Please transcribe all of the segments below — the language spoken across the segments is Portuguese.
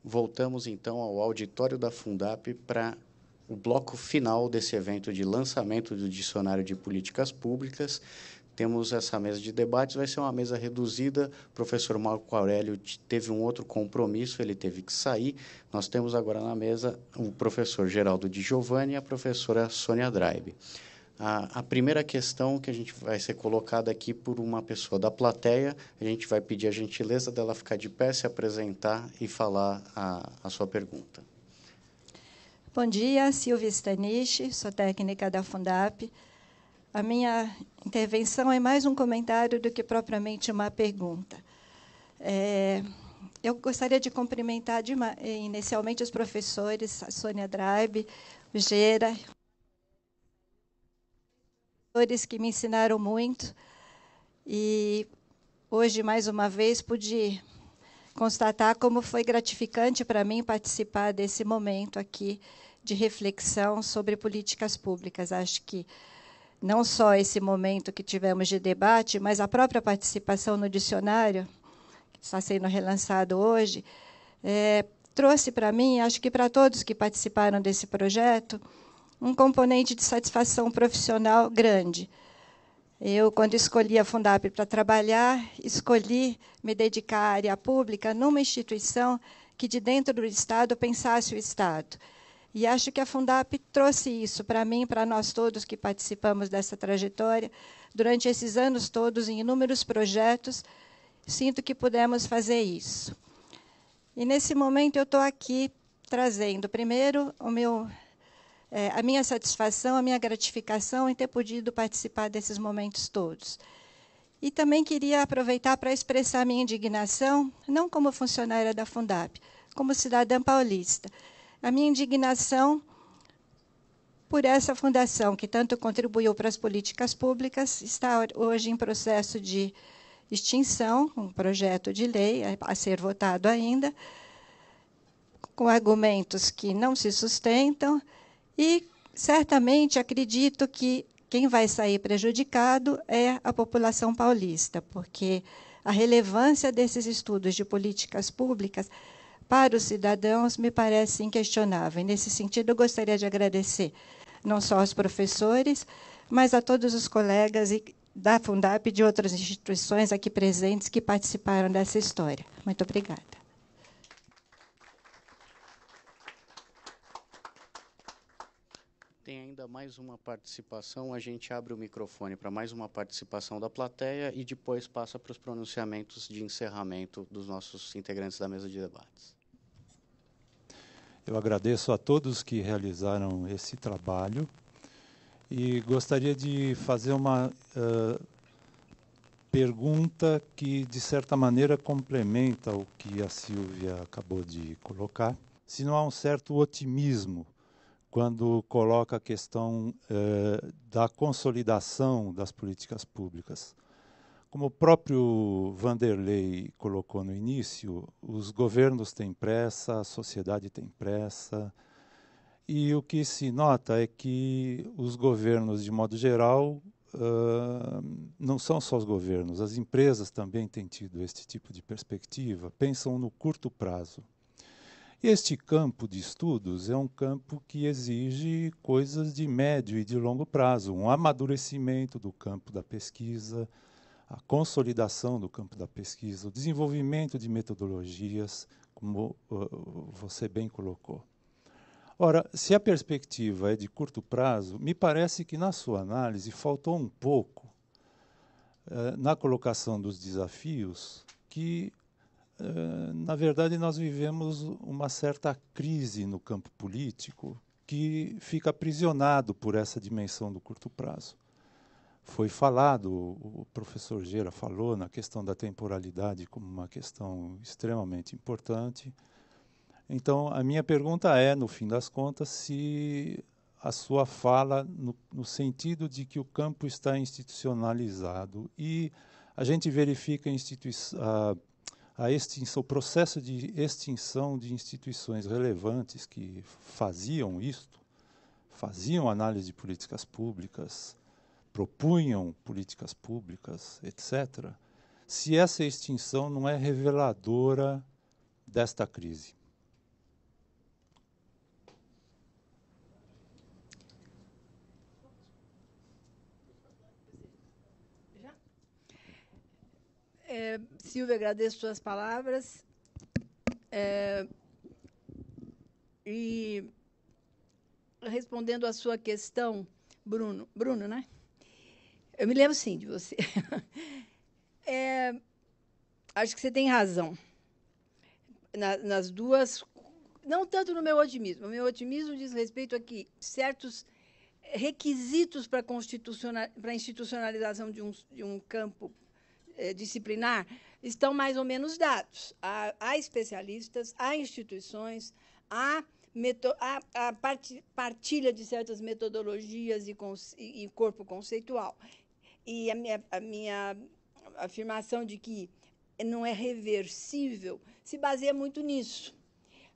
Voltamos, então, ao auditório da Fundap para o bloco final desse evento de lançamento do Dicionário de Políticas Públicas. Temos essa mesa de debates, vai ser uma mesa reduzida. O professor Marco Aurélio teve um outro compromisso, ele teve que sair. Nós temos agora na mesa o professor Geraldo Di Giovanni e a professora Sônia Draibe. A primeira questão que a gente vai ser colocada aqui por uma pessoa da plateia, a gente vai pedir a gentileza dela ficar de pé, se apresentar e falar a sua pergunta. Bom dia, Silvia Stanisch, sou técnica da Fundap. A minha intervenção é mais um comentário do que propriamente uma pergunta. Eu gostaria de cumprimentar inicialmente os professores, a Sônia Draibe, o Gera, que me ensinaram muito, e hoje, mais uma vez, pude constatar como foi gratificante para mim participar desse momento aqui de reflexão sobre políticas públicas. Acho que não só esse momento que tivemos de debate, mas a própria participação no dicionário, que está sendo relançado hoje, trouxe para mim, acho que para todos que participaram desse projeto, um componente de satisfação profissional grande. Eu, quando escolhi a Fundap para trabalhar, escolhi me dedicar à área pública numa instituição que, de dentro do Estado, pensasse o Estado. E acho que a Fundap trouxe isso para mim, para nós todos que participamos dessa trajetória, durante esses anos todos, em inúmeros projetos, sinto que pudemos fazer isso. E, nesse momento, eu estou aqui trazendo, primeiro, a minha satisfação, a minha gratificação em ter podido participar desses momentos todos. E também queria aproveitar para expressar a minha indignação, não como funcionária da Fundap, como cidadã paulista. A minha indignação por essa fundação, que tanto contribuiu para as políticas públicas, está hoje em processo de extinção, um projeto de lei a ser votado ainda, com argumentos que não se sustentam, e, certamente, acredito que quem vai sair prejudicado é a população paulista, porque a relevância desses estudos de políticas públicas para os cidadãos me parece inquestionável. E, nesse sentido, eu gostaria de agradecer não só aos professores, mas a todos os colegas da Fundap e de outras instituições aqui presentes que participaram dessa história. Muito obrigada. Tem ainda mais uma participação, a gente abre o microfone para mais uma participação da plateia e depois passa para os pronunciamentos de encerramento dos nossos integrantes da mesa de debates. Eu agradeço a todos que realizaram esse trabalho e gostaria de fazer uma pergunta que, de certa maneira, complementa o que a Silvia acabou de colocar. Se não há um certo otimismo quando coloca a questão da consolidação das políticas públicas. Como o próprio Vanderlei colocou no início, os governos têm pressa, a sociedade tem pressa, e o que se nota é que os governos, de modo geral, não são só os governos, as empresas também têm tido este tipo de perspectiva, pensam no curto prazo. Este campo de estudos é um campo que exige coisas de médio e de longo prazo, um amadurecimento do campo da pesquisa, a consolidação do campo da pesquisa, o desenvolvimento de metodologias, como você bem colocou. Ora, se a perspectiva é de curto prazo, me parece que na sua análise faltou um pouco na colocação dos desafios que na verdade, nós vivemos uma certa crise no campo político que fica aprisionado por essa dimensão do curto prazo. Foi falado, o professor Gera falou na questão da temporalidade como uma questão extremamente importante. Então, a minha pergunta é, no fim das contas, se a sua fala no sentido de que o campo está institucionalizado e a gente verifica o processo de extinção de instituições relevantes que faziam isto, faziam análise de políticas públicas, propunham políticas públicas, etc., se essa extinção não é reveladora desta crise. Silvia, agradeço suas palavras. E respondendo à sua questão, Bruno, né? Eu me lembro, sim, de você. Acho que você tem razão. Nas duas, não tanto no meu otimismo. O meu otimismo diz respeito a que certos requisitos para a institucionalização de um campo disciplinar estão mais ou menos dados. Há especialistas, há instituições, há partilha de certas metodologias e corpo conceitual. E a minha afirmação de que não é reversível se baseia muito nisso.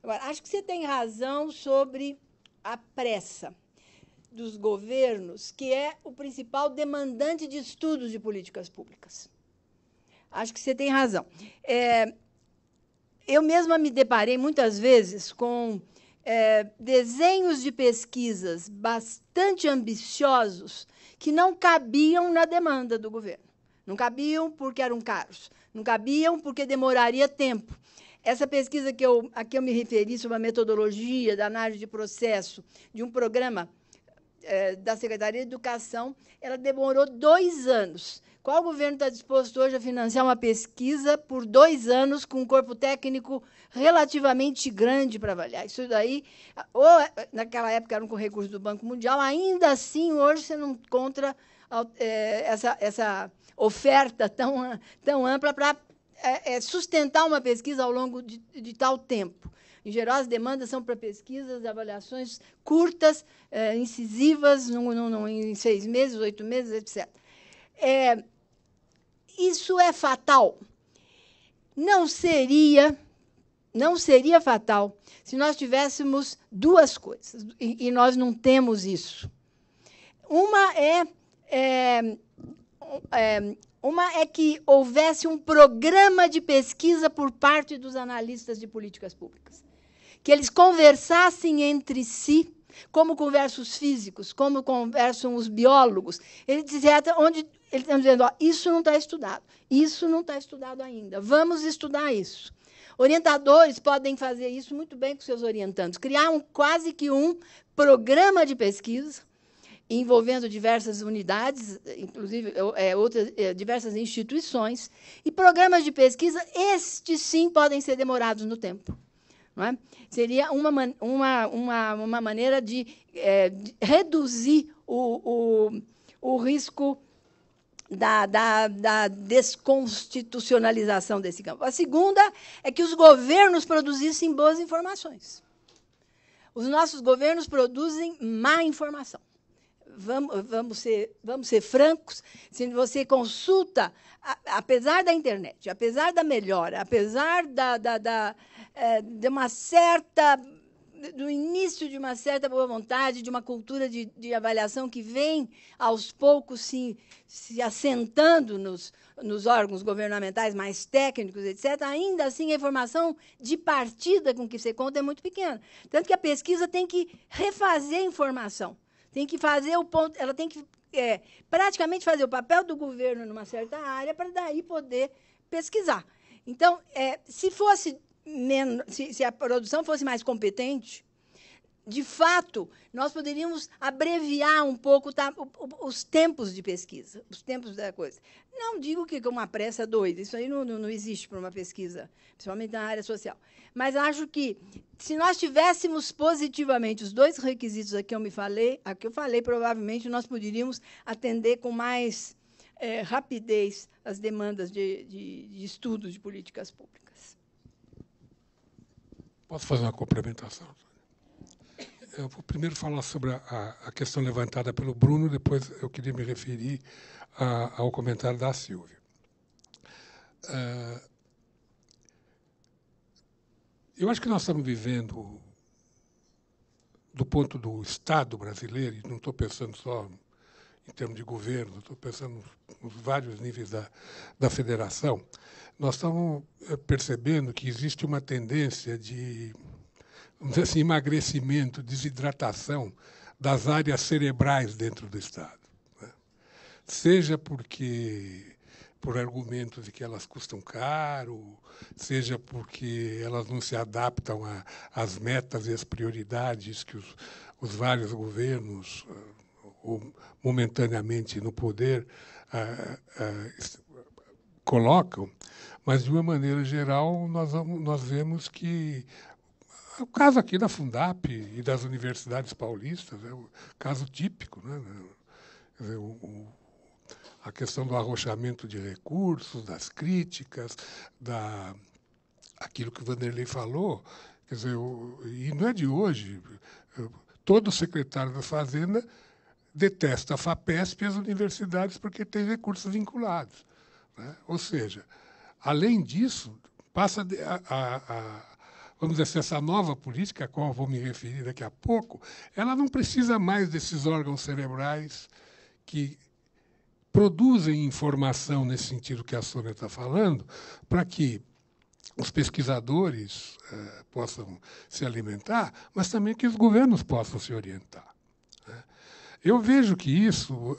Agora, acho que você tem razão sobre a pressa dos governos, que é o principal demandante de estudos de políticas públicas. Acho que você tem razão. Eu mesma me deparei muitas vezes com desenhos de pesquisas bastante ambiciosos que não cabiam na demanda do governo. Não cabiam porque eram caros, não cabiam porque demoraria tempo. Essa pesquisa a que eu me referi sobre a metodologia da análise de processo de um programa da Secretaria de Educação, ela demorou 2 anos. Qual governo está disposto hoje a financiar uma pesquisa por 2 anos com um corpo técnico relativamente grande para avaliar? Isso daí, ou naquela época eram com recursos do Banco Mundial, ainda assim, hoje você não encontra essa oferta tão ampla para sustentar uma pesquisa ao longo de tal tempo. Em geral, as demandas são para pesquisas, avaliações curtas, incisivas, em 6 meses, 8 meses, etc. Isso é fatal? Não seria fatal se nós tivéssemos 2 coisas, e nós não temos isso. Uma é que houvesse um programa de pesquisa por parte dos analistas de políticas públicas, que eles conversassem entre si, como conversam os físicos, como conversam os biólogos. Eles estão dizendo, isso não está estudado, isso não está estudado ainda, vamos estudar isso. Orientadores podem fazer isso muito bem com seus orientandos, criar quase que um programa de pesquisa, envolvendo diversas unidades, inclusive diversas instituições, e programas de pesquisa, estes sim podem ser demorados no tempo. Não é? Seria uma maneira de reduzir o risco da desconstitucionalização desse campo. A segunda é que os governos produzissem boas informações. Os nossos governos produzem má informação. Vamos ser francos, se você consulta, apesar da internet, apesar da melhora, apesar de uma certa, do início de uma certa boa vontade, de uma cultura de avaliação que vem, aos poucos, se assentando nos órgãos governamentais mais técnicos, etc., ainda assim a informação de partida com que você conta é muito pequena. Tanto que a pesquisa tem que refazer a informação. Tem que fazer ela tem que praticamente fazer o papel do governo numa certa área para daí poder pesquisar. Então, se a produção fosse mais competente, de fato, nós poderíamos abreviar um pouco os tempos de pesquisa, os tempos da coisa. Não digo que é uma pressa doida, isso aí não existe para uma pesquisa, principalmente na área social. Mas acho que, se nós tivéssemos positivamente os 2 requisitos a que eu falei, provavelmente nós poderíamos atender com mais rapidez as demandas de estudos de políticas públicas. Posso fazer uma complementação? Eu vou primeiro falar sobre a questão levantada pelo Bruno, depois eu queria me referir ao comentário da Silvia. eu acho que nós estamos vivendo, do ponto do Estado brasileiro, e não estou pensando só em termos de governo, estou pensando nos vários níveis da federação, nós estamos percebendo que existe uma tendência de, vamos dizer assim, emagrecimento, desidratação das áreas cerebrais dentro do Estado, né? Seja por argumentos de que elas custam caro, seja porque elas não se adaptam às metas e às prioridades que os vários governos, ou momentaneamente no poder, colocam, mas, de uma maneira geral, nós vemos que o caso aqui da Fundap e das universidades paulistas é o caso típico, né? Quer dizer, a questão do arrochamento de recursos, das críticas, aquilo que o Vanderlei falou, quer dizer, e não é de hoje, todo secretário da Fazenda detesta a FAPESP e as universidades porque tem recursos vinculados, né? Ou seja, além disso, passa vamos dizer assim, essa nova política, a qual eu vou me referir daqui a pouco, ela não precisa mais desses órgãos cerebrais que produzem informação nesse sentido que a Sônia está falando, para que os pesquisadores possam se alimentar, mas também que os governos possam se orientar, né? Eu vejo que isso,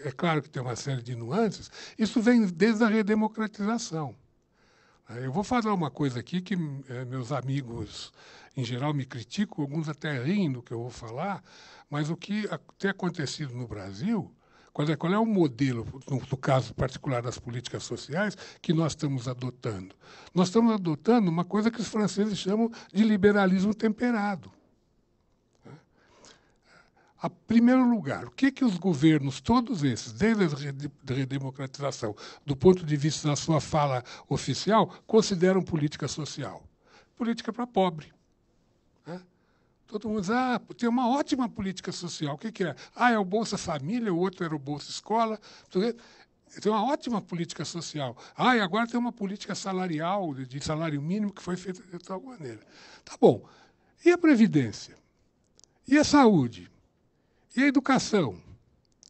é claro que tem uma série de nuances, isso vem desde a redemocratização. Eu vou falar uma coisa aqui que meus amigos, em geral, me criticam, alguns até riem do que eu vou falar, mas o que tem acontecido no Brasil, qual é o modelo, no caso particular das políticas sociais, que nós estamos adotando? Nós estamos adotando uma coisa que os franceses chamam de liberalismo temperado. Em primeiro lugar, o que os governos, todos esses, desde a redemocratização, do ponto de vista da sua fala oficial, consideram política social? Política para pobre, né? Todo mundo diz, tem uma ótima política social. O que é? É o Bolsa Família, o outro era o Bolsa Escola. Tem uma ótima política social. E agora tem uma política salarial, de salário mínimo, que foi feita de tal maneira. Tá bom. E a Previdência? E a saúde? E a educação?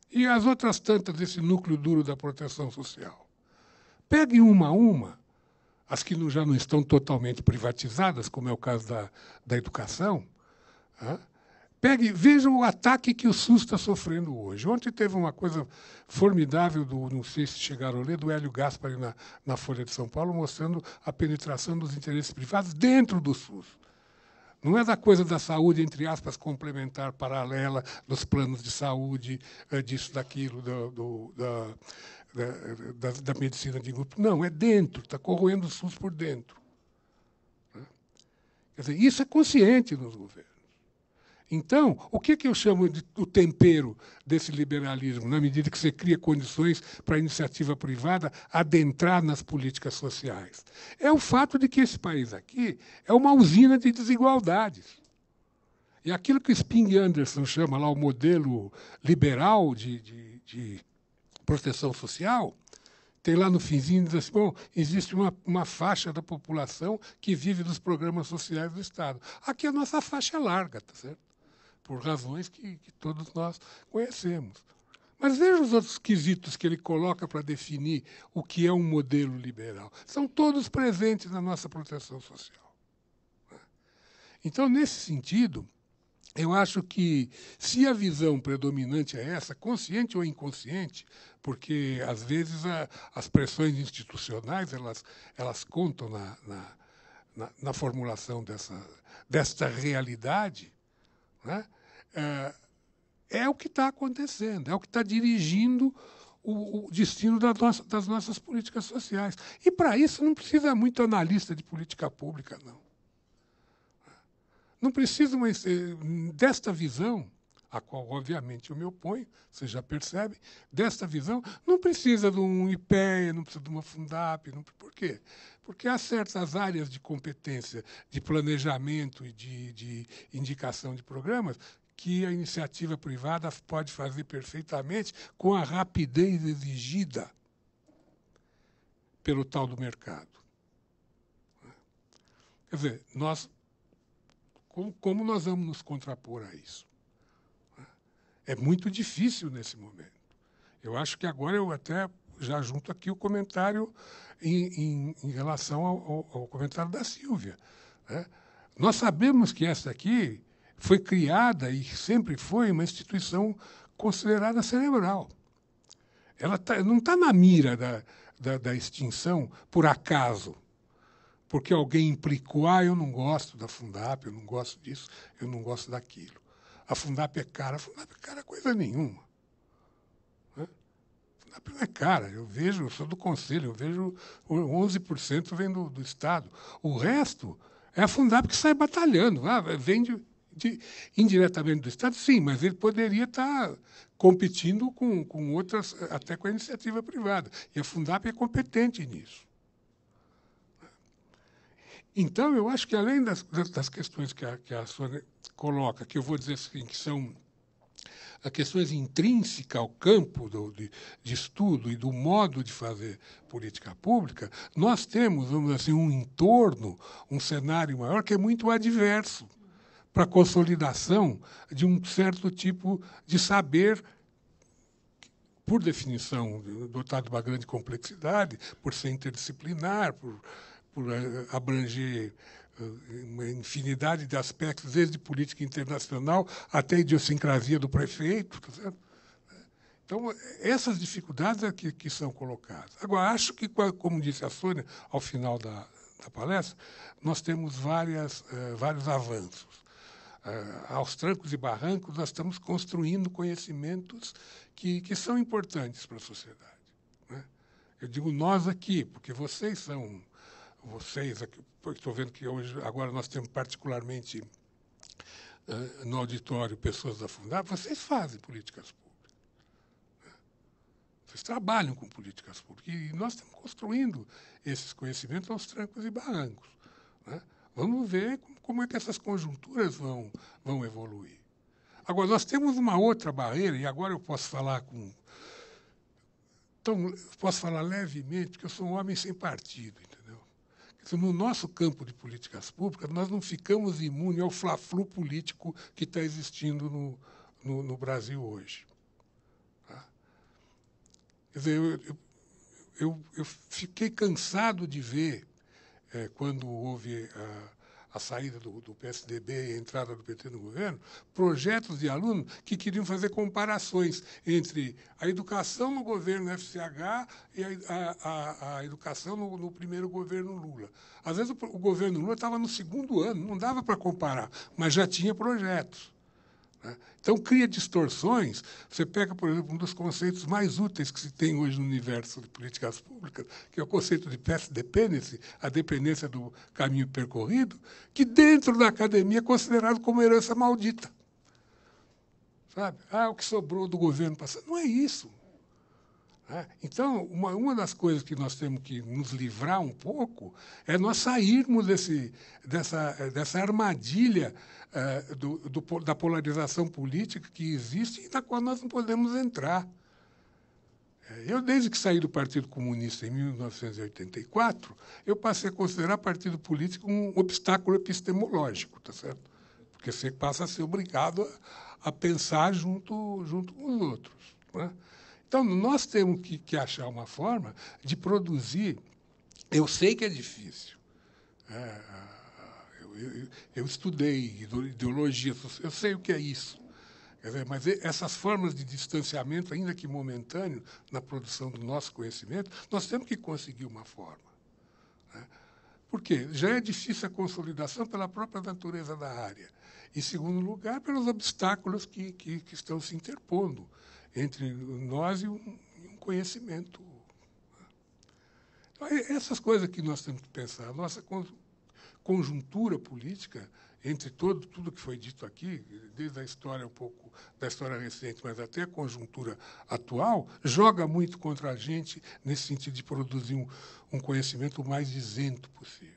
E as outras tantas desse núcleo duro da proteção social? Peguem uma a uma, as que já não estão totalmente privatizadas, como é o caso da educação. Vejam o ataque que o SUS está sofrendo hoje. Ontem teve uma coisa formidável, não sei se chegaram a ler, do Hélio Gaspari na Folha de São Paulo, mostrando a penetração dos interesses privados dentro do SUS. Não é da coisa da saúde, entre aspas, complementar, paralela, dos planos de saúde, disso, daquilo, da medicina de grupo. Não, é dentro, está corroendo o SUS por dentro. Quer dizer, isso é consciente nos governos. Então, o que eu chamo de o tempero desse liberalismo, na medida que você cria condições para a iniciativa privada adentrar nas políticas sociais? É o fato de que esse país aqui é uma usina de desigualdades. E aquilo que o Spink Anderson chama lá o modelo liberal de proteção social, tem lá no finzinho, diz assim, bom, existe uma faixa da população que vive dos programas sociais do Estado. Aqui a nossa faixa é larga, tá certo? Por razões que todos nós conhecemos. Mas veja os outros quesitos que ele coloca para definir o que é um modelo liberal. São todos presentes na nossa proteção social. Então, nesse sentido, eu acho que, se a visão predominante é essa, consciente ou inconsciente, porque, às vezes, as pressões institucionais elas contam na formulação desta realidade, né? É o que está acontecendo, é o que está dirigindo o destino das nossas políticas sociais. E, para isso, não precisa muito analista de política pública, não. Não precisa desta visão, a qual, obviamente, eu me oponho, você já percebe, desta visão, não precisa de um IPEA, não precisa de uma Fundap. Por quê? Porque há certas áreas de competência, de planejamento e de indicação de programas que a iniciativa privada pode fazer perfeitamente com a rapidez exigida pelo tal do mercado. Quer dizer, como nós vamos nos contrapor a isso? É muito difícil nesse momento. Eu acho que agora eu até já junto aqui o comentário em relação ao comentário da Sílvia. Né? Nós sabemos que essa aqui foi criada e sempre foi uma instituição considerada cerebral. Ela não está na mira da extinção por acaso, porque alguém implicou, eu não gosto da Fundap, eu não gosto disso, eu não gosto daquilo. A Fundap é cara. A Fundap é cara coisa nenhuma. Né? A Fundap não é cara. Eu sou do Conselho, eu vejo 11% vem do Estado. O resto é a Fundap que sai batalhando. Vem indiretamente do Estado, sim, mas ele poderia estar competindo com outras, até com a iniciativa privada. E a Fundap é competente nisso. Então, eu acho que, além das questões que a Sônia coloca, que eu vou dizer assim, que são as questões intrínsecas ao campo de estudo e do modo de fazer política pública, nós temos, vamos dizer assim, um entorno, um cenário maior que é muito adverso para a consolidação de um certo tipo de saber, por definição, dotado de uma grande complexidade, por ser interdisciplinar, por abranger uma infinidade de aspectos, desde política internacional até a idiosincrasia do prefeito. Tá certo? Então, essas dificuldades é que são colocadas. Agora, acho que, como disse a Sônia, ao final da palestra, nós temos vários avanços. Aos trancos e barrancos, nós estamos construindo conhecimentos que são importantes para a sociedade. Né? Eu digo nós aqui, porque vocês aqui, estou vendo que hoje, agora nós temos particularmente no auditório pessoas da Fundap, vocês fazem políticas públicas. Né? Vocês trabalham com políticas públicas. E nós estamos construindo esses conhecimentos aos trancos e barrancos. Né? Vamos ver como é que essas conjunturas vão evoluir. Agora, nós temos uma outra barreira, e agora eu posso falar posso falar levemente, porque eu sou um homem sem partido, entendeu? No nosso campo de políticas públicas, nós não ficamos imunes ao fla-flu político que está existindo no Brasil hoje. Tá? Quer dizer, eu fiquei cansado de ver, quando houve a saída do PSDB e a entrada do PT no governo, projetos de alunos que queriam fazer comparações entre a educação no governo FCH e a educação no primeiro governo Lula. Às vezes o governo Lula estava no segundo ano, não dava para comparar, mas já tinha projetos. Né? Então, cria distorções. Você pega, por exemplo, um dos conceitos mais úteis que se tem hoje no universo de políticas públicas, que é o conceito de path dependency, a dependência do caminho percorrido, que dentro da academia é considerado como herança maldita. Sabe? O que sobrou do governo passado. Não é isso. Então, uma das coisas que nós temos que nos livrar um pouco é nós sairmos dessa armadilha da polarização política que existe e na qual nós não podemos entrar. Eu, desde que saí do Partido Comunista em 1984, eu passei a considerar partido político um obstáculo epistemológico, tá certo? Porque você passa a ser obrigado a pensar junto com os outros. Né? Então, nós temos que achar uma forma de produzir. Eu sei que é difícil. Eu estudei ideologia, eu sei o que é isso. Quer dizer, mas essas formas de distanciamento, ainda que momentâneo, na produção do nosso conhecimento, nós temos que conseguir uma forma. Né? Por quê? Já é difícil a consolidação pela própria natureza da área. Em segundo lugar, pelos obstáculos que estão se interpondo entre nós e um conhecimento. Então, essas coisas que nós temos que pensar. A nossa conjuntura política, entre tudo que foi dito aqui, desde a história um pouco da história recente, mas até a conjuntura atual, joga muito contra a gente nesse sentido de produzir um conhecimento o mais isento possível.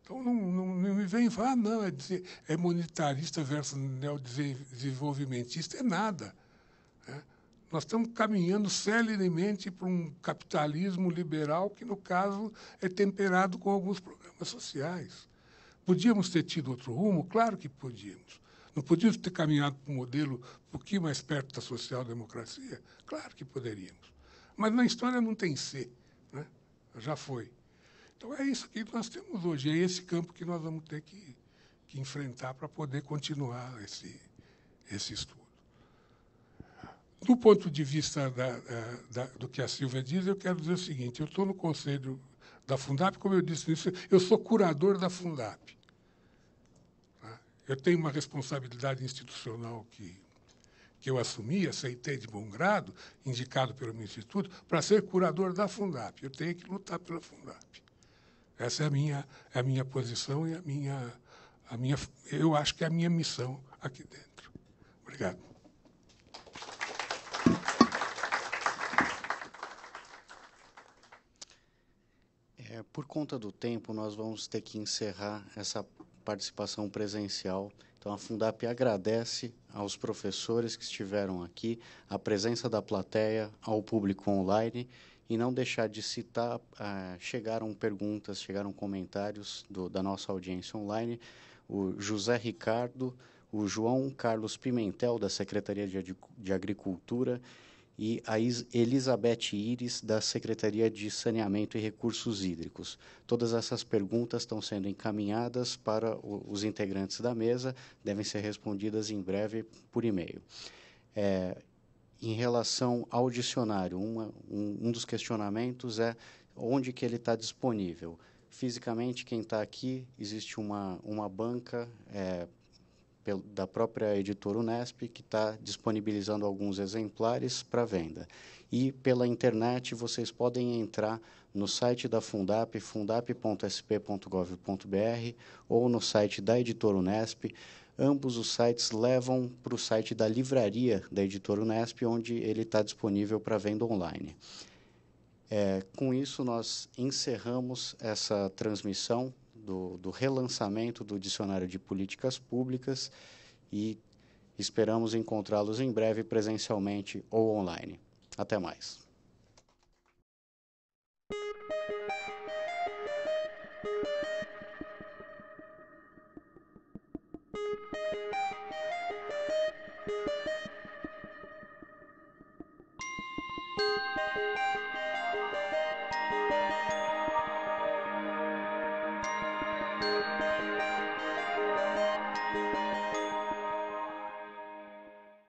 Então, não me vem falar, não, é monetarista versus neodesenvolvimentista, é nada. Né? Nós estamos caminhando celeremente para um capitalismo liberal que, no caso, é temperado com alguns programas sociais. Podíamos ter tido outro rumo? Claro que podíamos. Não podíamos ter caminhado para um modelo um pouquinho mais perto da social-democracia? Claro que poderíamos. Mas na história não tem ser, né? Já foi. Então, é isso que nós temos hoje. É esse campo que nós vamos ter que enfrentar para poder continuar esse estudo. Do ponto de vista do que a Silvia diz, eu quero dizer o seguinte: eu estou no conselho da Fundap, como eu disse nisso, eu sou curador da Fundap. Tá? Eu tenho uma responsabilidade institucional que eu assumi, aceitei de bom grado, indicado pelo meu instituto, para ser curador da Fundap. Eu tenho que lutar pela Fundap. Essa é a minha posição e eu acho que é a minha missão aqui dentro. Obrigado. Por conta do tempo, nós vamos ter que encerrar essa participação presencial. Então, a Fundap agradece aos professores que estiveram aqui, a presença da plateia, ao público online, e não deixar de citar, chegaram perguntas, chegaram comentários da nossa audiência online, o José Ricardo, o João Carlos Pimentel, da Secretaria de Agricultura, e a Elizabeth Iris, da Secretaria de Saneamento e Recursos Hídricos. Todas essas perguntas estão sendo encaminhadas para os integrantes da mesa, devem ser respondidas em breve por e-mail. Em relação ao dicionário, um dos questionamentos é onde que ele está disponível. Fisicamente, quem está aqui, existe uma banca da própria editora Unesp, que está disponibilizando alguns exemplares para venda. E, pela internet, vocês podem entrar no site da Fundap, fundap.sp.gov.br, ou no site da editora Unesp. Ambos os sites levam para o site da livraria da editora Unesp, onde ele está disponível para venda online. Com isso, nós encerramos essa transmissão do relançamento do Dicionário de Políticas Públicas e esperamos encontrá-los em breve presencialmente ou online. Até mais.